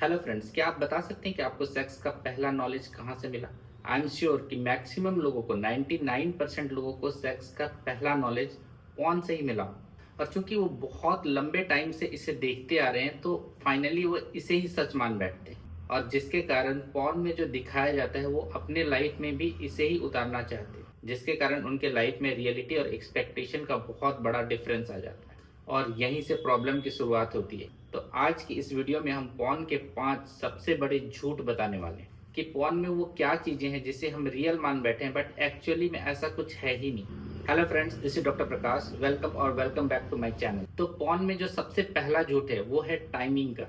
Hello friends, क्या आप बता सकते हैं कि आपको सेक्स का पहला नॉलेज कहाँ से मिला? आई एम श्योर कि मैक्सिमम लोगों को 99% लोगों को सेक्स का पहला नॉलेज पॉर्न से ही मिला। और चूंकि वो बहुत लंबे टाइम से इसे देखते आ रहे हैं तो फाइनली वो इसे ही सच मान बैठते हैं। और जिसके कारण पॉर्न में जो दिखाया जाता है वो अपने लाइफ में भी इसे ही उतारना चाहते हैं, जिसके कारण उनके लाइफ में रियलिटी और एक्सपेक्टेशन का बहुत बड़ा डिफरेंस आ जाता है और यहीं से प्रॉब्लम की शुरुआत होती है। तो आज की इस वीडियो में हम पॉर्न के 5 सबसे बड़े झूठ बताने वाले हैं कि पॉर्न में वो क्या चीजें हैं जिसे हम रियल मान बैठे हैं बट एक्चुअली में ऐसा कुछ है ही नहीं। Hello friends, this is doctor Prakash. Welcome और welcome back to my channel. तो पॉर्न में जो सबसे पहला झूठ है वो है टाइमिंग का।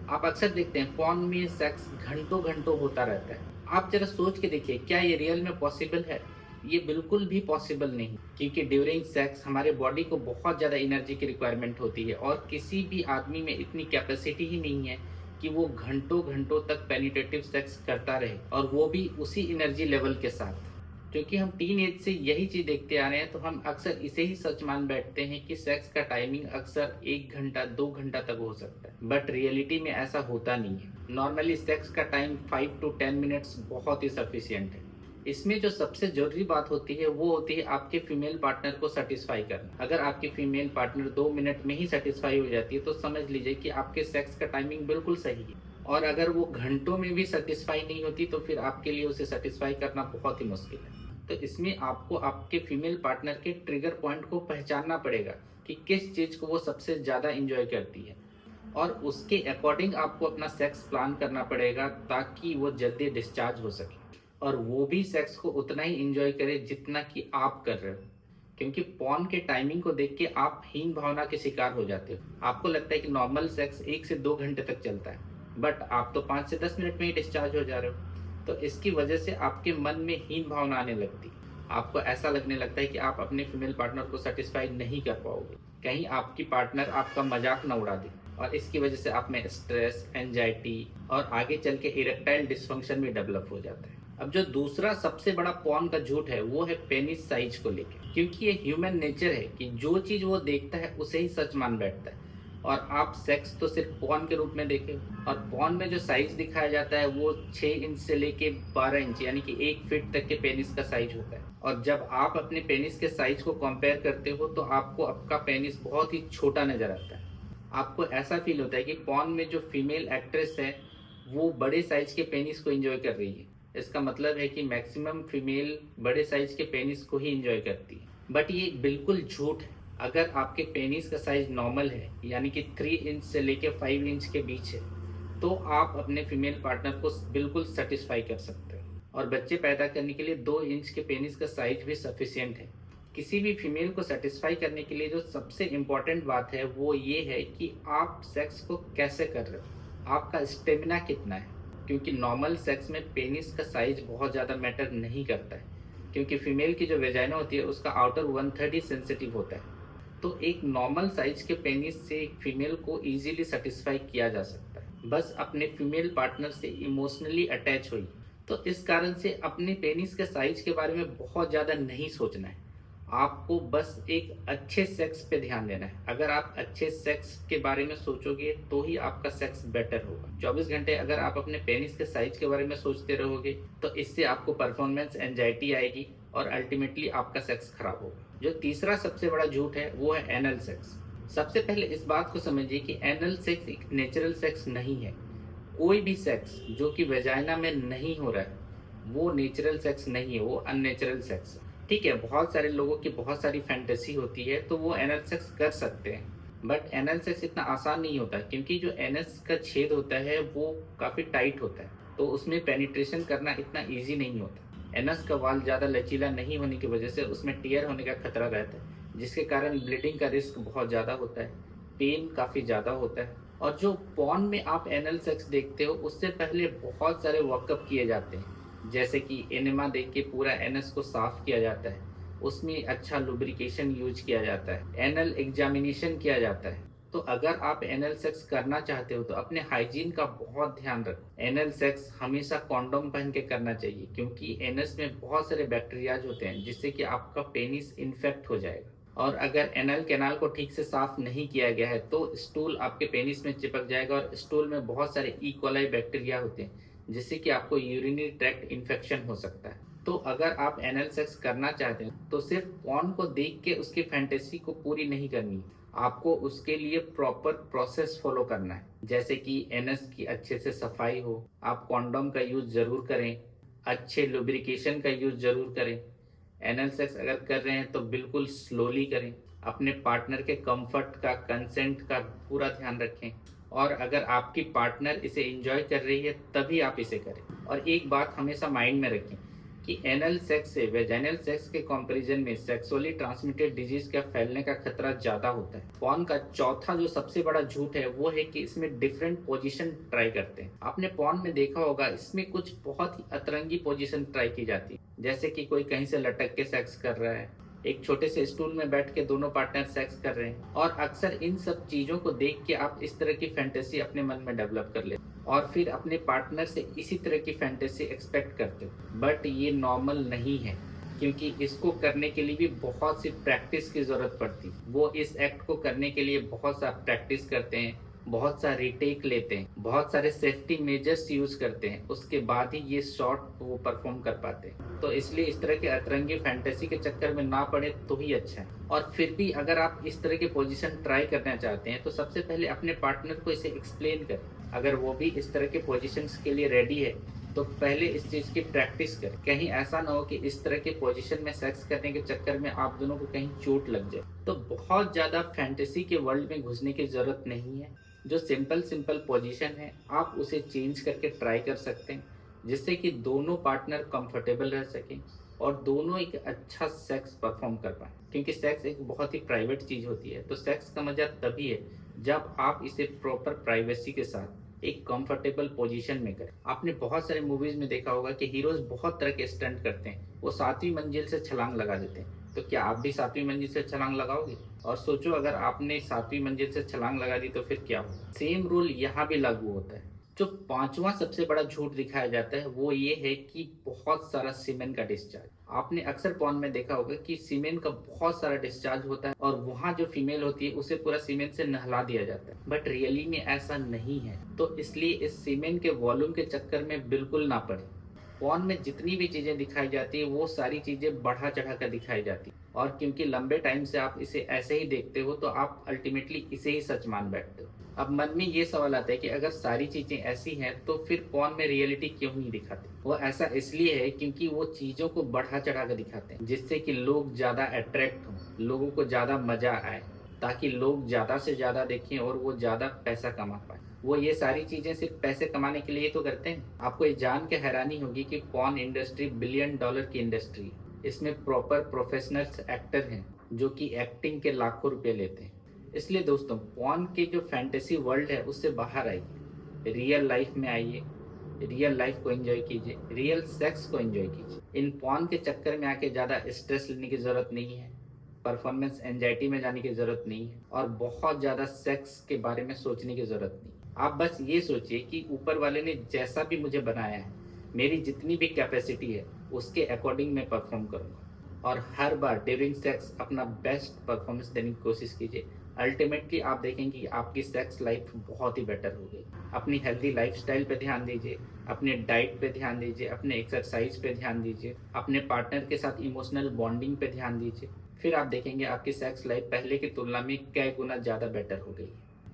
आप अक्सर देखते हैं पॉर्न में सेक्स घंटों घंटों होता रहता है। आप जरा सोच के देखिए, क्या ये रियल में पॉसिबल है? ये बिल्कुल भी पॉसिबल नहीं, क्योंकि ड्यूरिंग सेक्स हमारे बॉडी को बहुत ज़्यादा एनर्जी की रिक्वायरमेंट होती है और किसी भी आदमी में इतनी कैपेसिटी ही नहीं है कि वो घंटों घंटों तक पेनिट्रेटिव सेक्स करता रहे, और वो भी उसी एनर्जी लेवल के साथ। क्योंकि हम टीन एज से यही चीज़ देखते आ रहे हैं तो हम अक्सर इसे ही सच मान बैठते हैं कि सेक्स का टाइमिंग अक्सर 1 घंटा 2 घंटा तक हो सकता है, बट रियलिटी में ऐसा होता नहीं है। नॉर्मली सेक्स का टाइम 5 to 10 मिनट्स बहुत ही सफिशियंट है। इसमें जो सबसे जरूरी बात होती है वो होती है आपके फीमेल पार्टनर को सेटिस्फाई करना। अगर आपकी फीमेल पार्टनर 2 मिनट में ही सेटिस्फाई हो जाती है तो समझ लीजिए कि आपके सेक्स का टाइमिंग बिल्कुल सही है। और अगर वो घंटों में भी सेटिस्फाई नहीं होती तो फिर आपके लिए उसे सेटिस्फाई करना बहुत ही मुश्किल है। तो इसमें आपको आपके फीमेल पार्टनर के ट्रिगर पॉइंट को पहचानना पड़ेगा कि किस चीज़ को वो सबसे ज़्यादा इंजॉय करती है, और उसके अकॉर्डिंग आपको अपना सेक्स प्लान करना पड़ेगा ताकि वो जल्दी डिस्चार्ज हो सके और वो भी सेक्स को उतना ही इंजॉय करे जितना कि आप कर रहे हो। क्योंकि पॉर्न के टाइमिंग को देख के आप हीन भावना के शिकार हो जाते हो। आपको लगता है कि नॉर्मल सेक्स 1 से 2 घंटे तक चलता है, बट आप तो 5 से 10 मिनट में ही डिस्चार्ज हो जा रहे हो। तो इसकी वजह से आपके मन में हीन भावना आने लगती है। आपको ऐसा लगने लगता है कि आप अपने फीमेल पार्टनर को सेटिस्फाई नहीं कर पाओगे, कहीं आपकी पार्टनर आपका मजाक न उड़ा दे, और इसकी वजह से आप में स्ट्रेस, एंजाइटी और आगे चल के इरेक्टाइल डिस्फंक्शन भी डेवलप हो जाता है। अब जो दूसरा सबसे बड़ा पॉर्न का झूठ है वो है पेनिस साइज को लेकर। क्योंकि ये ह्यूमन नेचर है कि जो चीज वो देखता है उसे ही सच मान बैठता है। और आप सेक्स तो सिर्फ पॉर्न के रूप में देखें, और पॉर्न में जो साइज दिखाया जाता है वो 6 इंच से लेके 12 इंच यानी कि 1 फीट तक के पेनिस का साइज होता है। और जब आप अपने पेनिस के साइज को कंपेयर करते हो तो आपको आपका पेनिस बहुत ही छोटा नजर आता है। आपको ऐसा फील होता है कि पॉर्न में जो फीमेल एक्ट्रेस है वो बड़े साइज के पेनिस को एंजॉय कर रही है। इसका मतलब है कि मैक्सिमम फीमेल बड़े साइज के पेनिस को ही एंजॉय करती है, बट ये बिल्कुल झूठ है। अगर आपके पेनिस का साइज नॉर्मल है यानी कि 3 इंच से लेके 5 इंच के बीच है तो आप अपने फीमेल पार्टनर को बिल्कुल सेटिस्फाई कर सकते हो, और बच्चे पैदा करने के लिए 2 इंच के पेनिस का साइज भी सफिशियंट है। किसी भी फीमेल को सेटिस्फाई करने के लिए जो सबसे इम्पोर्टेंट बात है वो ये है कि आप सेक्स को कैसे कर रहे हो, आपका स्टेमिना कितना है। क्योंकि नॉर्मल सेक्स में पेनिस का साइज बहुत ज़्यादा मैटर नहीं करता है, क्योंकि फीमेल की जो वेजाइना होती है उसका आउटर 1/3 ही सेंसिटिव होता है। तो एक नॉर्मल साइज के पेनिस से एक फीमेल को इजीली सेटिस्फाई किया जा सकता है, बस अपने फीमेल पार्टनर से इमोशनली अटैच हुई। तो इस कारण से अपने पेनिस के साइज के बारे में बहुत ज़्यादा नहीं सोचना है। आपको बस एक अच्छे सेक्स पे ध्यान देना है। अगर आप अच्छे सेक्स के बारे में सोचोगे तो ही आपका सेक्स बेटर होगा। 24 घंटे अगर आप अपने पेनिस के साइज के बारे में सोचते रहोगे तो इससे आपको परफॉर्मेंस एंजाइटी आएगी और अल्टीमेटली आपका सेक्स खराब होगा। जो तीसरा सबसे बड़ा झूठ है वो है एनल सेक्स। सबसे पहले इस बात को समझिए कि एनल सेक्स एक नेचुरल सेक्स नहीं है। कोई भी सेक्स जो कि वेजाइना में नहीं हो रहा है वो नेचुरल सेक्स नहीं है, वो अननेचुरल सेक्स है। ठीक है, बहुत सारे लोगों की बहुत सारी फैंटेसी होती है तो वो एनल सेक्स कर सकते हैं, बट एनल सेक्स इतना आसान नहीं होता, क्योंकि जो एनस का छेद होता है वो काफ़ी टाइट होता है, तो उसमें पेनिट्रेशन करना इतना ईजी नहीं होता। एनस का वाल ज़्यादा लचीला नहीं होने की वजह से उसमें टीयर होने का खतरा रहता है, जिसके कारण ब्लीडिंग का रिस्क बहुत ज़्यादा होता है, पेन काफ़ी ज़्यादा होता है। और जो पॉर्न में आप एनल सेक्स देखते हो उससे पहले बहुत सारे वर्कअप किए जाते हैं, जैसे कि एनेमा देख के पूरा एनस को साफ किया जाता है, उसमें अच्छा लुब्रिकेशन यूज किया जाता है, एनल एग्जामिनेशन किया जाता है। तो अगर आप एनल सेक्स करना चाहते हो तो अपने हाइजीन का बहुत ध्यान रखो। एनल सेक्स हमेशा कॉन्डोम पहन के करना चाहिए, क्योंकि एनस में बहुत सारे बैक्टीरियाज होते हैं जिससे कि आपका पेनिस इन्फेक्ट हो जाएगा। और अगर एनल कैनाल को ठीक से साफ नहीं किया गया है तो स्टूल आपके पेनिस में चिपक जाएगा और स्टूल में बहुत सारे ई कोलाई बैक्टीरिया होते हैं जिससे कि आपको यूरिनरी ट्रैक्ट इन्फेक्शन हो सकता है। तो अगर आप एनल सेक्स करना चाहते हैं तो सिर्फ पॉर्न को देख के उसकी फैंटेसी को पूरी नहीं करनी, आपको उसके लिए प्रॉपर प्रोसेस फॉलो करना है। जैसे कि एनस की अच्छे से सफाई हो, आप कॉन्डोम का यूज जरूर करें, अच्छे लुब्रिकेशन का यूज जरूर करें। एनल सेक्स अगर कर रहे हैं तो बिल्कुल स्लोली करें, अपने पार्टनर के कंफर्ट का, कंसेंट का पूरा ध्यान रखें, और अगर आपकी पार्टनर इसे एंजॉय कर रही है तभी आप इसे करें। और एक बात हमेशा माइंड में रखें कि एनल सेक्स से वेजाइनल सेक्स के कंपैरिजन में सेक्सुअली ट्रांसमिटेड डिजीज का फैलने का खतरा ज्यादा होता है। पॉर्न का चौथा जो सबसे बड़ा झूठ है वो है कि इसमें डिफरेंट पोजीशन ट्राई करते हैं। आपने पॉर्न में देखा होगा इसमें कुछ बहुत ही अतरंगी पोजीशन ट्राई की जाती है, जैसे कि कोई कहीं से लटक के सेक्स कर रहा है, एक छोटे से स्टूल में बैठ के दोनों पार्टनर सेक्स कर रहे हैं। और अक्सर इन सब चीजों को देख के आप इस तरह की फैंटेसी अपने मन में डेवलप कर लेते और फिर अपने पार्टनर से इसी तरह की फैंटेसी एक्सपेक्ट करते हो। बट ये नॉर्मल नहीं है, क्योंकि इसको करने के लिए भी बहुत सी प्रैक्टिस की जरूरत पड़ती है। वो इस एक्ट को करने के लिए बहुत सा प्रैक्टिस करते हैं, बहुत सा रिटेक लेते हैं, बहुत सारे सेफ्टी मेजर्स यूज करते हैं, उसके बाद ही ये शॉट वो परफॉर्म कर पाते हैं। तो इसलिए इस तरह के अतरंगी फैंटेसी के चक्कर में ना पड़े तो ही अच्छा है। और फिर भी अगर आप इस तरह के पोजीशन ट्राई करना चाहते हैं तो सबसे पहले अपने पार्टनर को इसे एक्सप्लेन करें। अगर वो भी इस तरह के पोजीशंस के लिए रेडी है तो पहले इस चीज की प्रैक्टिस करें। कहीं ऐसा ना हो कि इस तरह के पोजीशन में सेक्स करने के चक्कर में आप दोनों को कहीं चोट लग जाए। तो बहुत ज्यादा फैंटेसी के वर्ल्ड में घुसने की जरूरत नहीं है। जो सिंपल पोजीशन है आप उसे चेंज करके ट्राई कर सकते हैं, जिससे कि दोनों पार्टनर कंफर्टेबल रह सकें और दोनों एक अच्छा सेक्स परफॉर्म कर पाए। क्योंकि सेक्स एक बहुत ही प्राइवेट चीज होती है, तो सेक्स का मजा तभी है जब आप इसे प्रॉपर प्राइवेसी के साथ एक कंफर्टेबल पोजीशन में करें। आपने बहुत सारे मूवीज में देखा होगा कि हीरोज बहुत तरह के स्टंट करते हैं, वो 7वीं मंजिल से छलांग लगा देते हैं। तो क्या आप भी 7वीं मंजिल से छलांग लगाओगे? और सोचो अगर आपने 7वीं मंजिल से छलांग लगा दी तो फिर क्या होगा? सेम रूल यहाँ भी लागू होता है। जो 5वां सबसे बड़ा झूठ दिखाया जाता है वो ये है कि बहुत सारा सीमेन का डिस्चार्ज। आपने अक्सर पॉर्न में देखा होगा कि सीमेन का बहुत सारा डिस्चार्ज होता है और वहाँ जो फीमेल होती है उसे पूरा सीमेन से नहला दिया जाता है, बट रियली में ऐसा नहीं है। तो इसलिए इस सीमेन के वॉल्यूम के चक्कर में बिल्कुल ना पड़े। पॉर्न में जितनी भी चीजें दिखाई जाती है वो सारी चीजें बढ़ा चढ़ा कर दिखाई जाती है, और क्योंकि लंबे टाइम से आप इसे ऐसे ही देखते हो तो आप अल्टीमेटली इसे ही सच मान बैठते हो। अब मन में ये सवाल आता है कि अगर सारी चीजें ऐसी हैं तो फिर पॉर्न में रियलिटी क्यों नहीं दिखाते? वो ऐसा इसलिए है क्योंकि वो चीजों को बढ़ा चढ़ा कर दिखाते हैं जिससे कि लोग ज्यादा अट्रैक्ट हों, लोगों को ज्यादा मजा आए, ताकि लोग ज्यादा से ज्यादा देखें और वो ज्यादा पैसा कमा पाए। वो ये सारी चीजें सिर्फ पैसे कमाने के लिए तो करते हैं। आपको ये जान के हैरानी होगी कि पॉर्न इंडस्ट्री $1 बिलियन की इंडस्ट्री है। इसमें प्रॉपर प्रोफेशनल्स एक्टर हैं जो कि एक्टिंग के लाखों रुपए लेते हैं। इसलिए दोस्तों, पॉर्न के जो फैंटेसी वर्ल्ड है उससे बाहर आइए, रियल लाइफ में आइए, रियल लाइफ को एंजॉय कीजिए, रियल सेक्स को एंजॉय कीजिए। इन पॉर्न के चक्कर में आके ज्यादा स्ट्रेस लेने की जरूरत नहीं है, परफॉर्मेंस एंजाइटी में जाने की जरूरत नहीं है, और बहुत ज्यादा सेक्स के बारे में सोचने की जरूरत नहीं। आप बस ये सोचिए कि ऊपर वाले ने जैसा भी मुझे बनाया है, मेरी जितनी भी कैपेसिटी है उसके अकॉर्डिंग मैं परफॉर्म करूंगा, और हर बार ड्यूरिंग सेक्स अपना बेस्ट परफॉर्मेंस देने की कोशिश कीजिए। अल्टीमेटली आप देखेंगे कि आपकी सेक्स लाइफ बहुत ही बेटर हो गई। अपनी हेल्दी लाइफस्टाइल पे ध्यान दीजिए, अपने डाइट पे ध्यान दीजिए, अपने एक्सरसाइज पे ध्यान दीजिए, अपने पार्टनर के साथ इमोशनल बॉन्डिंग पे ध्यान दीजिए। फिर आप देखेंगे आपकी सेक्स लाइफ पहले की तुलना में कई गुना ज़्यादा बेटर हो गई।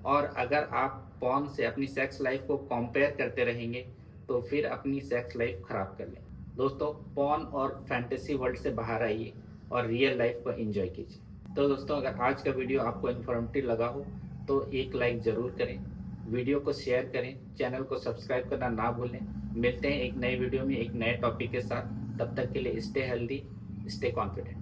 और अगर आप पॉर्न से अपनी सेक्स लाइफ को कंपेयर करते रहेंगे तो फिर अपनी सेक्स लाइफ खराब कर लेंगे। दोस्तों, पॉर्न और फैंटेसी वर्ल्ड से बाहर आइए और रियल लाइफ को एंजॉय कीजिए। तो दोस्तों, अगर आज का वीडियो आपको इन्फॉर्मेटिव लगा हो तो एक लाइक ज़रूर करें, वीडियो को शेयर करें, चैनल को सब्सक्राइब करना ना भूलें। मिलते हैं एक नए वीडियो में एक नए टॉपिक के साथ। तब तक के लिए स्टे हेल्दी, स्टे कॉन्फिडेंट।